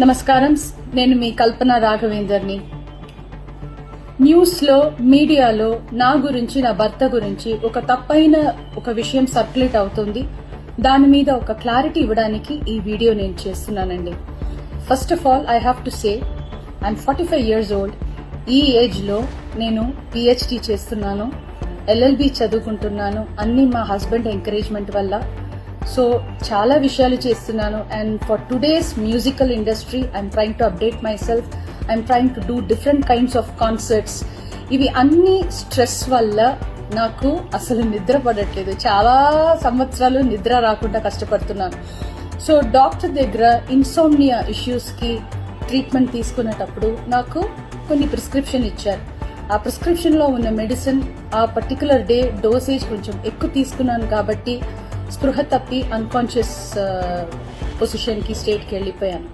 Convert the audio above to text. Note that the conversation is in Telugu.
నమస్కారం, నేను మీ కల్పన రాఘవేందర్ని. న్యూస్లో, మీడియాలో నా గురించి, నా భర్త గురించి ఒక తప్పైన ఒక విషయం సర్క్యులేట్ అవుతుంది. దాని మీద ఒక క్లారిటీ ఇవ్వడానికి ఈ వీడియో నేను చేస్తున్నానండి. First of all I have to say I'm 45 years old. ఈ ఏజ్లో నేను పిహెచ్డి చేస్తున్నాను, ఎల్ఎల్బి చదువుకుంటున్నాను. అన్ని మా హస్బెండ్ ఎంకరేజ్మెంట్ వల్ల. సో చాలా విషయాలు చేస్తున్నాను. And for today's musical industry I'm trying to update my self. I'm trying to do different kinds of concerts. ఇవి అన్ని స్ట్రెస్ వల్ల నాకు అసలు నిద్ర పడట్లేదు. చాలా సంవత్సరాలు నిద్ర రాకుండా కష్టపడుతున్నాను. సో డాక్టర్ దగ్గర ఇన్సోమ్నియా ఇష్యూస్కి ట్రీట్మెంట్ తీసుకునేటప్పుడు నాకు కొన్ని ప్రిస్క్రిప్షన్ ఇచ్చారు. ఆ ప్రిస్క్రిప్షన్లో ఉన్న మెడిసిన్ ఆ పర్టికులర్ డే డోసేజ్ కొంచెం ఎక్కువ తీసుకున్నాను కాబట్టి స్పృహ తప్పి అన్కాన్షియస్ పొజిషన్కి, స్టేట్కి వెళ్ళిపోయాను.